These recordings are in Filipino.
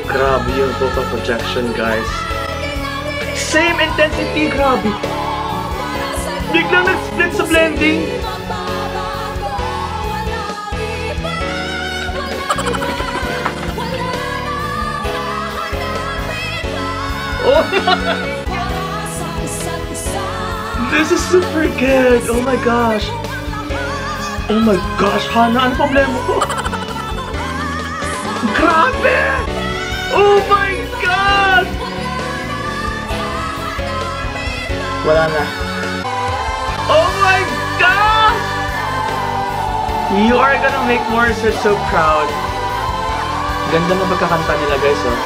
Grabe yung vocal projection, guys. Same intensity, grabe. Biglang nag-split sa blending. Oh, this is super good. Oh my gosh. Oh my gosh, Hana, ano problema ko? Grabe! Oh my God! Wala na. Oh my gosh! You are gonna make Morissette so proud. Ganda na pagkakanta nila, guys, oh.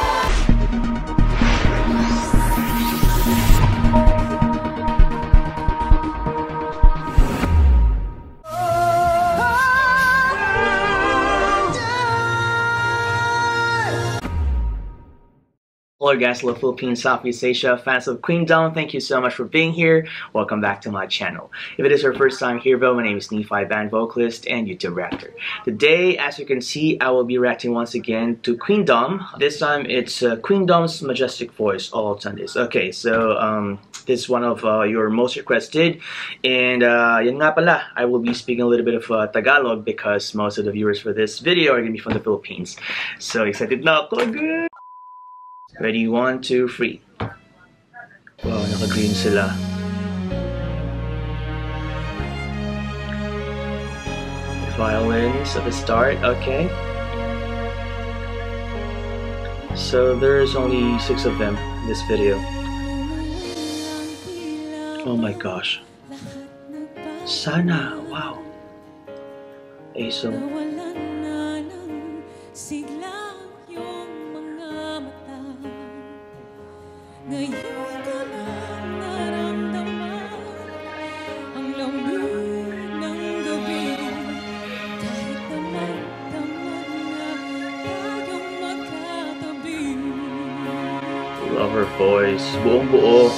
Hello guys, hello Philippines, Southeast Asia, fans of Queendom, thank you so much for being here. Welcome back to my channel. If it is your first time here, my name is Nephi, band vocalist and YouTube reactor. Today, as you can see, I will be reacting once again to Queendom. This time it's Queendom's Majestic Voice, all Sundays. Okay, so this is one of your most requested, and yan nga pala, I will be speaking a little bit of Tagalog because most of the viewers for this video are going to be from the Philippines. So excited na ako, good! Ready, 1, 2, 3. Wow, naka-green sila. Violins at the start, okay. So there's only 6 of them in this video. Oh my gosh. Sana, wow. Aso. Love her voice, buong buo.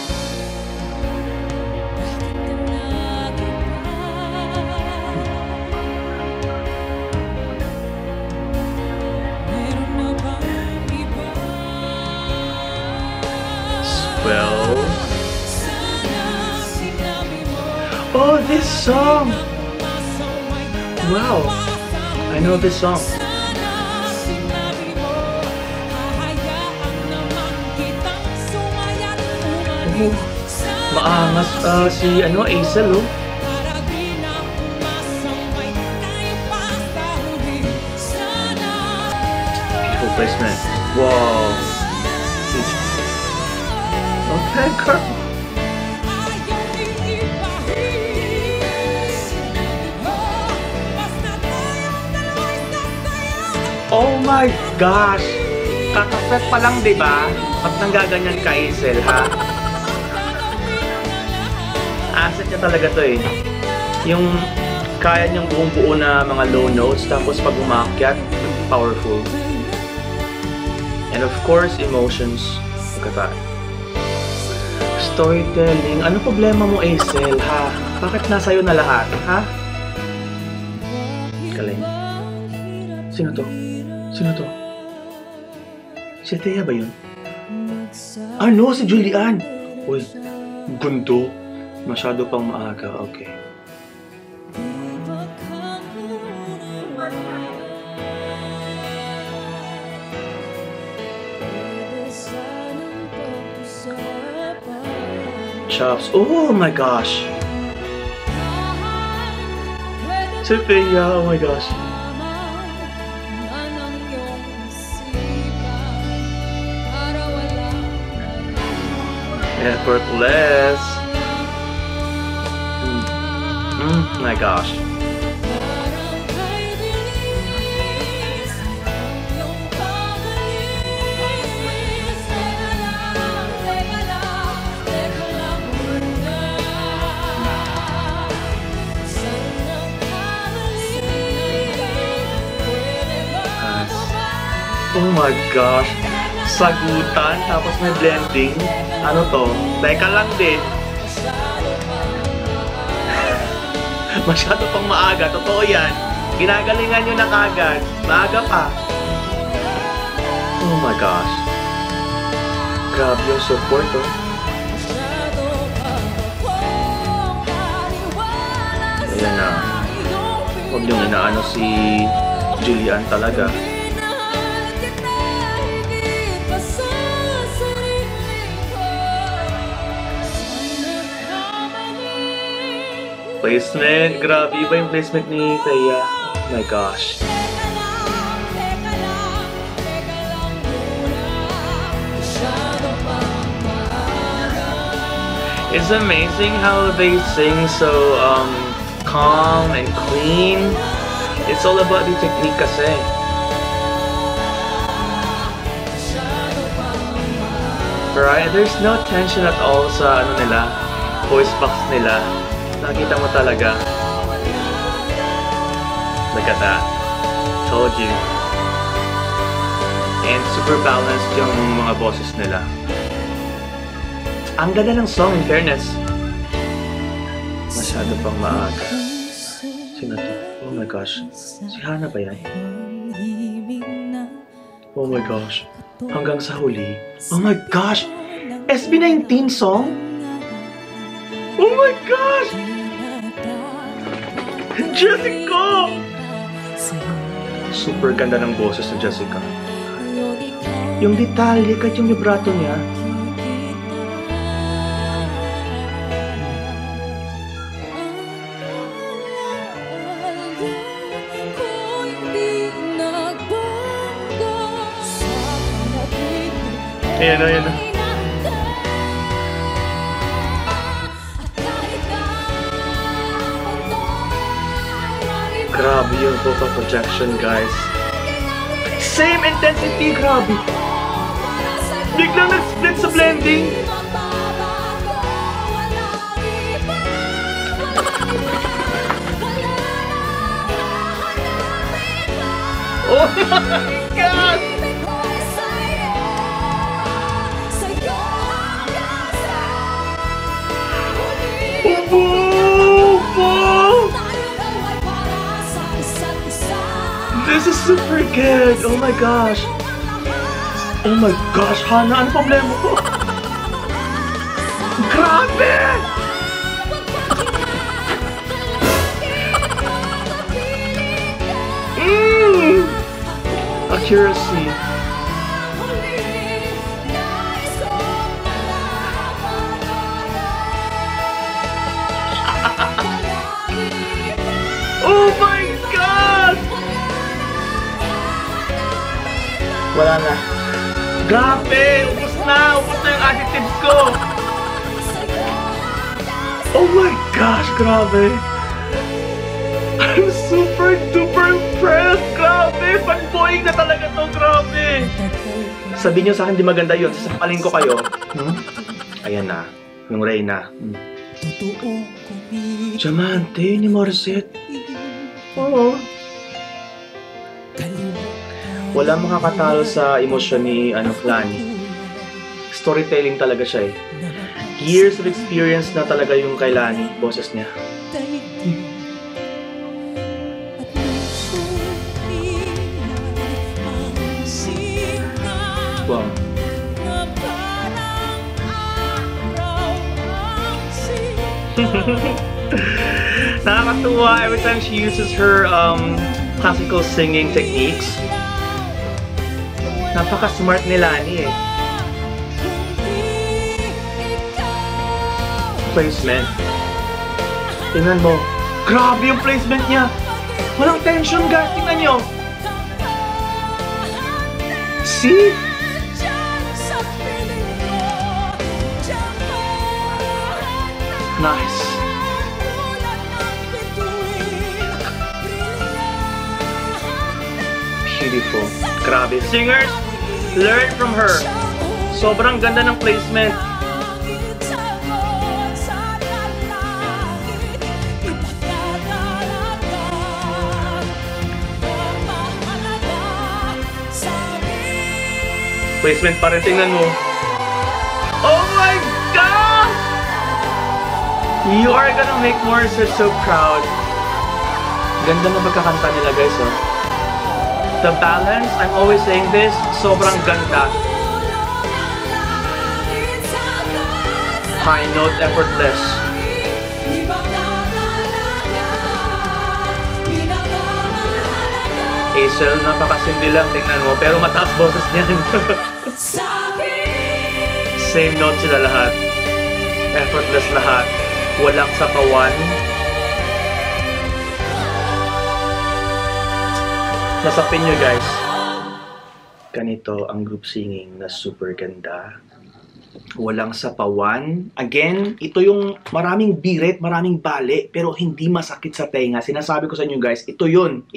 Well, oh, this song! Wow, I know this song. Oh, maangas si ano, Aisel, oh. Beautiful placement. Wow. Okay, girl. Oh my gosh! Kakapet pa lang, diba? Pag nanggaganyan ka, Aisel, ha? Asset niya talaga to eh. Yung kaya niyang buong buo na mga low notes, tapos pag umakyat, powerful. And of course, emotions. Pagkata. Storytelling. Ano problema mo, Aisel, ha? Bakit nasa'yo na lahat, ha? Galing. Sino to? Sino to? Si Thea ba yun? Ano? Si Julian! Uy, gundo. Masyado pang maaga. Okay. Chops. Oh my gosh. Sophia, oh my gosh. Effortless. Oh my gosh. Oh my gosh. Sagutan, tapos may blending. Ano to? Teka lang din. Masyado pang maaga. Totoo yan. Ginagalingan nyo na kagad. Maaga pa. Oh Oh my gosh. Grabe yung support, oh. Ayan na. Huwag niyong inaano si Julian talaga. Placement. Grabe, iba yung placement ni Thea. Oh my gosh. It's amazing how they sing so calm and clean. It's all about the technique kasi. Right? There's no tension at all sa ano nila, voice box nila. Nakita mo talaga. Look at that. Told you. And super balanced yung mga boses nila. Ang ganda ng song, in fairness. Masyado pang maaga. Sino to? Oh my gosh. Si Hana ba yan? Oh my gosh. Hanggang sa huli. Oh my gosh! SB19 song? Oh my gosh! Jessica! Super ganda ng boses ni Jessica. Yung detalye, kahit yung vibrato niya. Ayan, ayan. Grabe yung vocal projection, guys. Same intensity, grabe. Biglang nag-split sa blending. Oh my God! This is super good! Oh my gosh! Oh my gosh, Hana, ano problema ko? Grabe! Accuracy. Oh my God! Wala na. Grabe! Ubus na! Ubus na yung adjectives ko! Oh my gosh! Grabe! I'm super duper impressed! Grabe! Fanboying na talaga to! Grabe! Sabihin nyo sa akin di maganda yun. Sasampalin ko kayo. Ayan na. Yung Reyna. Diamante ni Morissette. Oo. Wala makakatalo sa emosyon ni Lani. Storytelling talaga siya eh. Years of experience na talaga yung kay Lani, boses niya. Wow. Nakakatuwa every time she uses her classical singing techniques. Napaka-smart ni Lani eh. Placement. Tingnan mo. Grabe yung placement niya. Walang tension, guys. Tingnan nyo. See? Nice. Beautiful. Grabe. Singers, learn from her. Sobrang ganda ng placement. Placement pa rin. Tingnan mo. Oh my God! You are gonna make Morissette so proud. Ganda na pagkakanta nila, guys, oh. The balance, I'm always saying this, sobrang ganda. High note, effortless. Hazel, napakasindi lang, tingnan mo, pero mataas boses niyan. Same note sila lahat. Effortless lahat. Walang sapawan. Nasapin nyo guys. Ganito ang group singing na super ganda. Walang sapawan. Again, ito yung maraming birit, maraming bali, pero hindi masakit sa tenga. Sinasabi ko sa inyo guys, ito yun.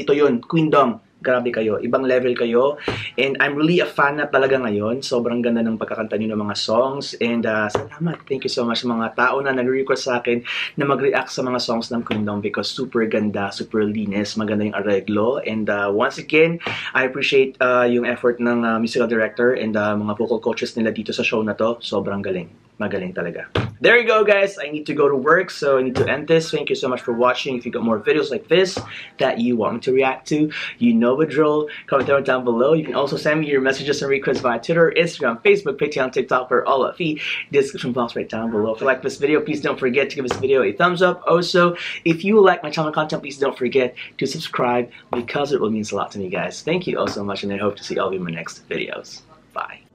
Queendom. Grabe kayo, ibang level kayo. And I'm really a fan na talaga ngayon. Sobrang ganda ng pagkakanta niyo ng mga songs. And salamat. Thank you so much sa mga tao na nag-request sa akin na mag-react sa mga songs ng Queendom because super ganda, super linis, maganda yung areglo. And once again, I appreciate yung effort ng musical director and mga vocal coaches nila dito sa show na to. Sobrang galing. Magaling talaga. There you go guys, I need to go to work, so I need to end this. Thank you so much for watching. If you got more videos like this that you want me to react to, you know the drill. Comment down below. You can also send me your messages and requests via Twitter, Instagram, Facebook, Patreon, TikTok, for all of the description box right down below. If you like this video, please don't forget to give this video a thumbs up. Also, if you like my channel content, please don't forget to subscribe because it really means a lot to me guys. Thank you all so much and I hope to see all of you in my next videos. Bye.